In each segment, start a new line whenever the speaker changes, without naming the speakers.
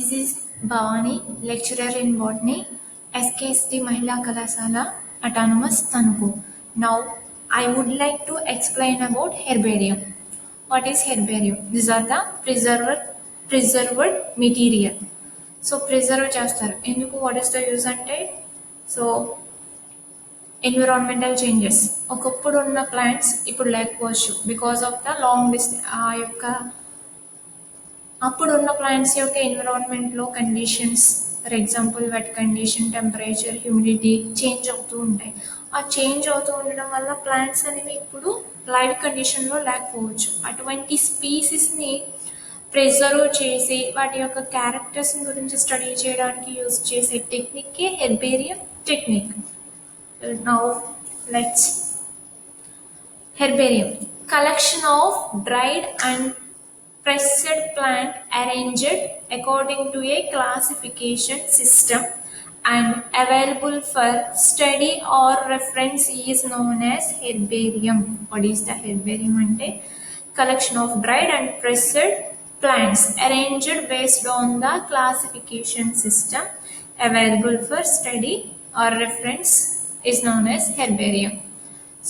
This is Bhavani, lecturer in botany, SKST Mahila Kalasala, Autonomous Tanuku. Now, I would like to explain about herbarium. What is herbarium? These are the preserved material. So, preserve చేస్తారు ఎందుకు what is the use అంటే so environmental changes ఒకప్పుడు ఉన్న plants ఇప్పుడు లేకపోవచ్చు because of the long ఆ యొక్క అప్పుడున్న ప్లాంట్స్ యొక్క ఎన్విరాన్మెంట్లో conditions for example wet condition temperature humidity change అవుతూ ఉంటాయి. ఆ చేంజ్ అవుతూ ఉండడం వల్ల ప్లాంట్స్ అనేవి ఇప్పుడు లైవ్ కండిషన్లో లేకపోవచ్చు. అటువంటి స్పీసీస్ని ప్రిజర్వ్ చేసి వాటి యొక్క క్యారెక్టర్స్ గురించి స్టడీ చేయడానికి యూజ్ చేసే టెక్నిక్కే herbarium technique. Now let's herbarium collection of dried and pressed plant arranged according to a classification system and available for study or reference is known as herbarium. What is the herbarium ante collection of dried and pressed plants arranged based on the classification system available for study or reference is known as herbarium.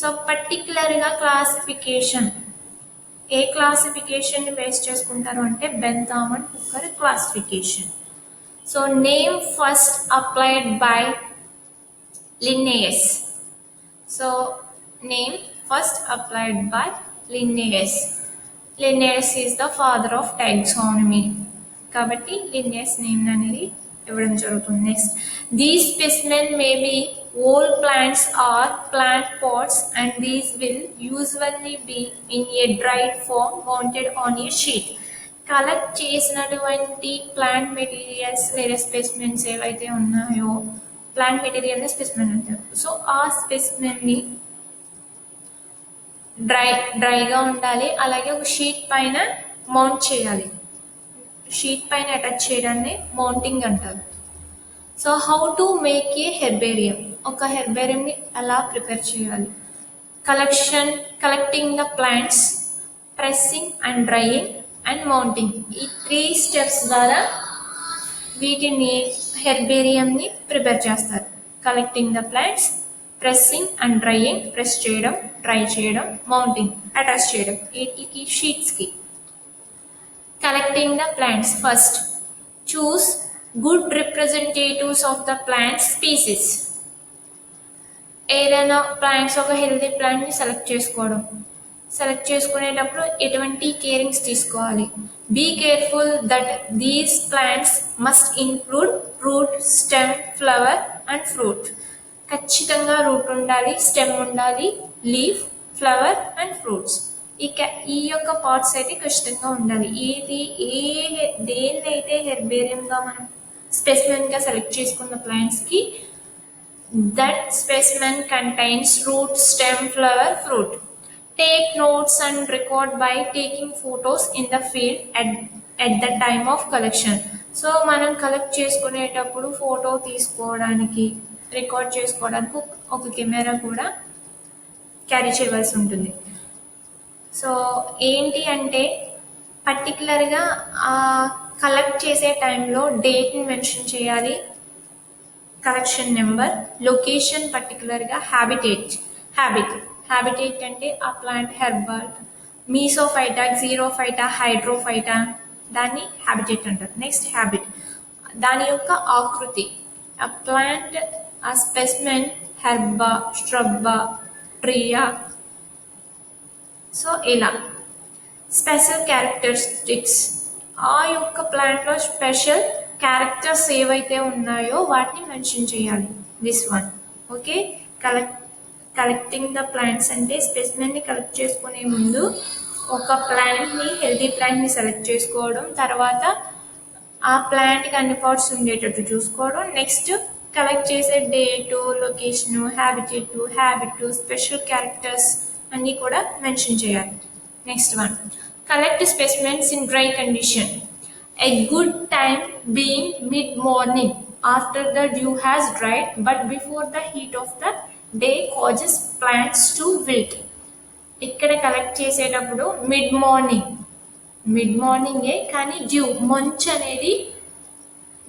So particularly classification ఏ classification base చేసుకుంటారు అంటే Bentham and Hooker classification. So name first applied by Linnaeus. So name first applied by Linnaeus. Linnaeus is the father of taxonomy కాబట్టి Linnaeus name అనేది ఇవ్వడం జరుగుతుంది. Next these specimen may be whole plants or plant pots and these will usually be in a dried form mounted on a sheet. Collect చేసినటువంటి plant materials లేదా specimens ఏవైతే ఉన్నాయో plant material specimen అంటారు. So ఆ స్పెసిమెన్ని డ్రైగా ఉండాలి, అలాగే ఒక షీట్ పైన మౌంట్ చేయాలి. షీట్ పైన అటాచ్ చేయడాన్ని మౌంటింగ్ అంటారు. So how to make a herbarium, ఒక హెర్బేరియంని ఎలా ప్రిపేర్ చేయాలి? Collecting the plants, pressing and drying and mounting, ఈ 3 స్టెప్స్ ద్వారా వీటిని హెర్బేరియంని ప్రిపేర్ చేస్తారు. Collecting the plants, pressing and drying, press చేయడం, డ్రై చేయడం, మౌంటింగ్ అటాచ్ చేయడం వీటికి షీట్స్కి. Collecting the plants first choose good representatives of the plant species. ఏదైనా ప్లాంట్స్ ఒక హెల్తీ ప్లాంట్ని సెలెక్ట్ చేసుకునేటప్పుడు ఎటువంటి కేరింగ్స్ తీసుకోవాలి. Be careful that these plants must include root, stem, flower and fruit. ఖచ్చితంగా రూట్ ఉండాలి, స్టెమ్ ఉండాలి, లీఫ్, ఫ్లవర్ అండ్ ఫ్రూట్స్. ఈ యొక్క పార్ట్స్ అయితే ఖచ్చితంగా ఉండాలి. దేన్నైతే హెర్బేరియంగా మనం స్పెసిమెన్గా సెలెక్ట్ చేసుకున్న ప్లాంట్స్కి that specimen contains root, stem, flower, fruit. Take notes and record by taking photos in the field at the time of collection. So మనం కలెక్ట్ చేసుకునేటప్పుడు ఫోటో తీసుకోవడానికి, రికార్డ్ చేసుకోవడానికి ఒక కెమెరా కూడా క్యారీ చేయవలసి ఉంటుంది. సో ఏంటి అంటే పర్టికులర్గా ఆ కలెక్ట్ చేసే టైంలో డేట్ని మెన్షన్ చేయాలి, కలెక్షన్ నెంబర్, లొకేషన్, పర్టికులర్గా హ్యాబిటేట్ అంటే ఆ ప్లాంట్ హెర్బల్, మీసోఫైటా, జీరోఫైటా, హైడ్రోఫైటా, దాన్ని హ్యాబిటేట్ అంటారు. నెక్స్ట్ హ్యాబిట్, దాని యొక్క ఆకృతి, ఆ ప్లాంట్, ఆ స్పెసిమెన్ హెర్బా, స్ట్రబ్బా, ట్రియా. సో ఇలా స్పెషల్ క్యారెక్టరిస్టిక్స్, ఆ యొక్క ప్లాంట్లో స్పెషల్ క్యారెక్టర్స్ ఏవైతే ఉన్నాయో వాటిని మెన్షన్ చేయాలి. This one okay. Collecting the plants అంటే స్పెసిమెన్ని కలెక్ట్ చేసుకునే ముందు ఒక ప్లాంట్ని, హెల్తీ ప్లాంట్ని సెలెక్ట్ చేసుకోవడం, తర్వాత ఆ ప్లాంట్కి అన్ని పార్ట్స్ ఉండేటట్టు చూసుకోవడం, నెక్స్ట్ కలెక్ట్ చేసే date, location, habit, special characters అన్నీ కూడా మెన్షన్ చేయాలి. Next one, collect specimens in dry condition. A good time being mid-morning after the dew has dried but before the heat of the day causes plants to wilt. ఇక్కడ collect చేసేటప్పుడు mid మార్నింగే కానీ due, మంచు అనేది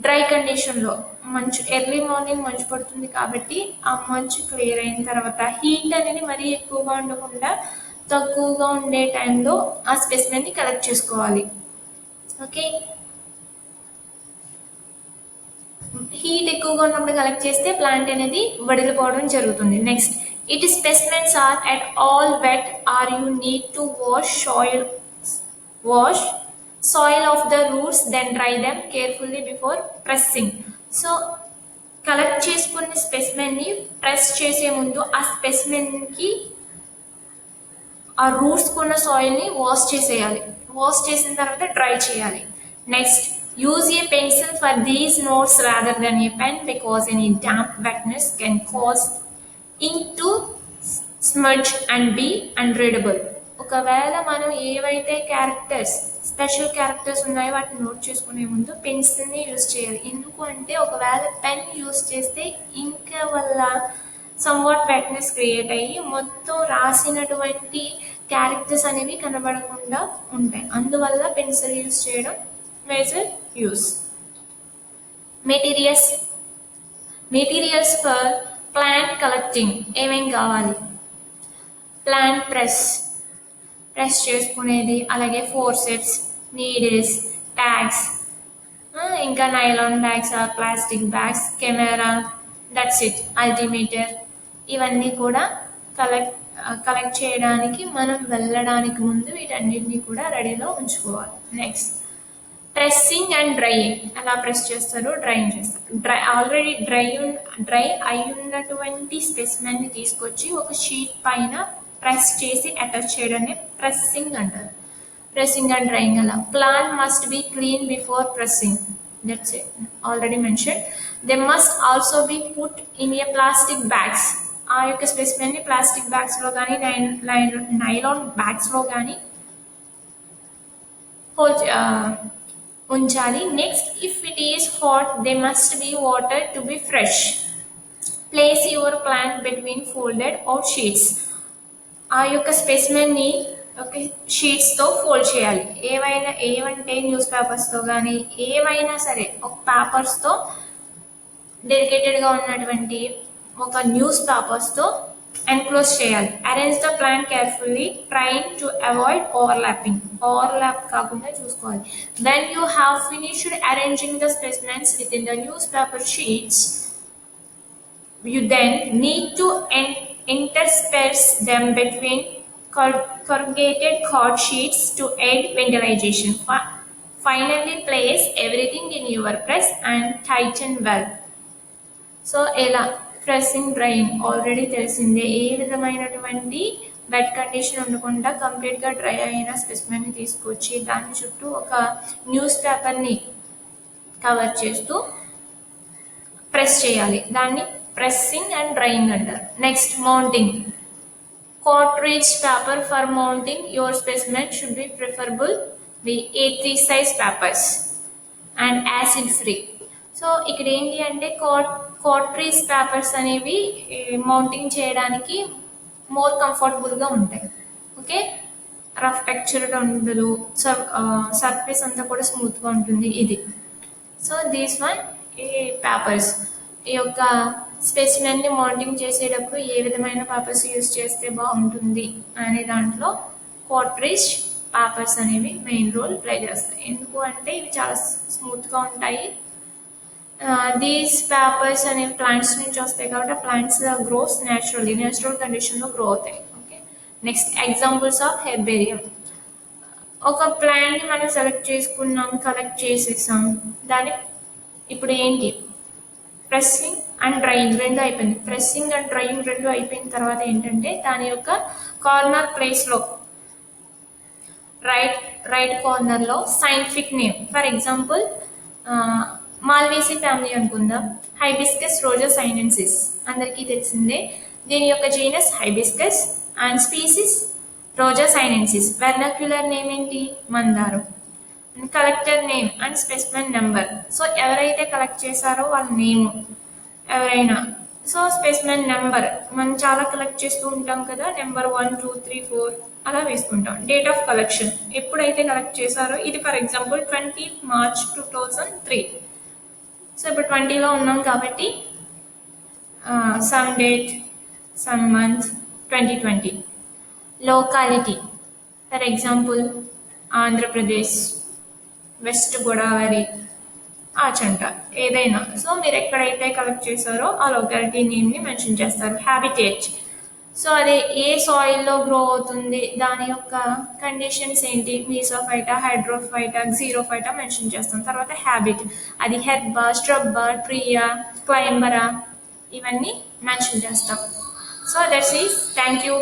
dry కండిషన్లో మంచు early morning మంచు పడుతుంది కాబట్టి ఆ మంచు క్లియర్ అయిన తర్వాత హీట్ అనేది మరీ ఎక్కువగా ఉండకుండా తక్కువగా ఉండే టైంలో ఆ స్పెసిమెన్ని కలెక్ట్ చేసుకోవాలి. ఓకే, హీట్ ఎక్కువగా ఉన్నప్పుడు కలెక్ట్ చేస్తే ప్లాంట్ అనేది వడిలిపోవడం జరుగుతుంది. Next, if specimens are at all wet or you need to wash soil of the roots, then dry them carefully before pressing. So collect చేసుకున్న స్పెసిమెన్ని ప్రెస్ చేసే ముందు ఆ స్పెసిమెన్కి ఆ రూట్స్ కున్న సాయిల్ని వాష్ చేసేయాలి. వాష్ చేసిన తర్వాత డ్రై చేయాలి. Next, use a pencil for these notes rather than a pen because any damp wetness can cause ink to smudge and be unreadable. ఒకవేళ మనం ఏవైతే క్యారెక్టర్స్ స్పెషల్ క్యారెక్టర్స్ ఉన్నాయో వాటిని నోట్ చేసుకునే ముందు పెన్సిల్ని యూజ్ చేయాలి. ఎందుకు అంటే ఒకవేళ పెన్ యూజ్ చేస్తే ఇంక్ వల్ల సమ్వాట్ వెట్నెస్ క్రియేట్ అయ్యి మొత్తం రాసినటువంటి క్యారెక్టర్స్ అనేవి కనబడకుండా ఉంటాయి. అందువల్ల పెన్సిల్ యూజ్ చేయడం major use. Materials for plant collecting ఏమేం కావాలి? ప్లాంట్ ప్రెస్ చేసుకునేది, అలాగే ఫోర్సెప్స్, నీడిల్స్, ట్యాగ్స్, ఇంకా nylon bags or plastic bags, camera, that's it, altimeter. ఇవన్నీ కూడా కలెక్ట్ చేయడానికి మనం వెళ్ళడానికి ముందు వీటన్నిటిని కూడా రెడీలో ఉంచుకోవాలి. Next, pressing and drying. ఎలా ప్రెస్ చేస్తారు, డ్రైయింగ్ చేస్తారు. ఆల్రెడీ డ్రై అయి ఉన్నటువంటి స్పెసిమెన్ని తీసుకొచ్చి ఒక షీట్ పైన ప్రెస్ చేసి అటాచ్ చేయడాన్ని ప్రెస్సింగ్ అంటారు. ప్రెస్సింగ్ అండ్ డ్రైయింగ్ అలా. Plant must be clean before pressing. That's it, already mention. They must also be put in a plastic bags. ఆ యొక్క స్పెసిమెన్ని ప్లాస్టిక్ బ్యాగ్స్లో కానీ నైలాన్ బ్యాగ్స్లో కానీ ఉంచాలి. Next, if it is hot they must be water to be fresh. Place your plant between folded out sheets. ఆ యొక్క స్పెసిమెన్ని ఒక షీట్స్తో fold చేయాలి. ఏవంటే న్యూస్ పేపర్స్తో కానీ ఏవైనా సరే ఒక పేపర్స్తో డెడికేటెడ్గా ఉన్నటువంటి ఒక న్యూస్ పేపర్స్తో ఎన్క్లోజ్ చేయాలి. Arrange the plant carefully trying to avoid overlap కాకుండా చూసుకోవాలి. When you have finished arranging the specimens with in the news paper sheets, you then need to intersperse them between corrugated cord sheets to aid ventilation. Finally, place everything in your press and tighten well. So ఎలా pressing, drying already తెలిసిందే. ఏ విధమైనటువంటి wet condition ఉండకుండా కంప్లీట్గా dry అయిన స్పెసిమెన్ని తీసుకొచ్చి దాని చుట్టూ ఒక న్యూస్ పేపర్ని కవర్ చేస్తూ ప్రెస్ చేయాలి. దాన్ని ప్రెస్సింగ్ అండ్ డ్రైయింగ్ అంటారు. Next, mounting. Cartridge paper for mounting your specimen should be preferable the A3 size papers and acid free. So ఇక్కడ ఏంటి అంటే కార్ట్రిడ్జ్ పేపర్స్ అనేవి మౌంటింగ్ చేయడానికి మోర్ కంఫర్టబుల్గా ఉంటాయి. ఓకే, రఫ్ టెక్చర్గా ఉండదు, సర్ఫేస్ అంతా కూడా స్మూత్గా ఉంటుంది ఇది. సో దీస్ వన్ పేపర్స్ ఈ యొక్క స్పెసిమెన్ని మౌంటింగ్ చేసేటప్పుడు ఏ విధమైన పేపర్స్ యూజ్ చేస్తే బాగుంటుంది అనే దాంట్లో కార్ట్రిడ్జ్ పేపర్స్ అనేవి మెయిన్ రోల్ ప్లే చేస్తాయి. ఎందుకు అంటే ఇవి చాలా స్మూత్గా ఉంటాయి. దీస్ పేపర్స్ అనేవి ప్లాంట్స్ నుంచి వస్తాయి కాబట్టి ప్లాంట్స్ గ్రోస్ నేచురల్ కండిషన్లో గ్రో అవుతాయి. Okay, next, examples of herbarium. ఒక ప్లాంట్ని మనం సెలెక్ట్ చేసుకున్నాం, కలెక్ట్ చేసేసాం, దాన్ని ఇప్పుడు ఏంటి ప్రెస్సింగ్ అండ్ డ్రైయింగ్ రెండు అయిపోయింది. ప్రెస్సింగ్ అండ్ డ్రైయింగ్ రెండు అయిపోయిన తర్వాత ఏంటంటే దాని యొక్క కార్నర్ ప్లేస్లో రైట్ కార్నర్లో scientific name, for example Malvaceae family అనుకుందాం, హైబిస్కస్ రోజా సైనెన్సిస్ అందరికీ తెలిసిందే. దీని యొక్క genus hibiscus and species Roja sinensis. Vernacular name ఏంటి, మందారం. Collector name and specimen number. So ఎవరైతే కలెక్ట్ చేశారో వాళ్ళ నేమ్ ఎవరైనా. సో స్పెసిమెన్ నెంబర్ మనం చాలా కలెక్ట్ చేస్తూ ఉంటాం కదా, నెంబర్ 1, 2, 3, 4 అలా వేసుకుంటాం. డేట్ ఆఫ్ కలెక్షన్ ఎప్పుడైతే కలెక్ట్ చేశారో, ఇది ఫర్ ఎగ్జాంపుల్ 20 March 2003. సో ఇప్పుడు 20లో ఉన్నాం కాబట్టి some date some month 2020. Locality for example Andhra Pradesh, west Godavari, Achanta ఏదైనా. సో మీరు ఎక్కడైతే కలెక్ట్ చేశారో ఆ లొకాలిటీ నేమ్ని మెన్షన్ చేస్తారు. హ్యాబిటేట్, సో అది ఏ సాయిల్లో గ్రో అవుతుంది, దాని యొక్క కండిషన్స్ ఏంటి, మీసోఫైటా, హైడ్రోఫైటా, జీరోఫైటా మెన్షన్ చేస్తాం. తర్వాత హ్యాబిట్, అది హెర్బా, స్ట్రబ్బా, ట్రీయా, క్లైంబరా, ఇవన్నీ మెన్షన్ చేస్తాం. So that's is. Thank you.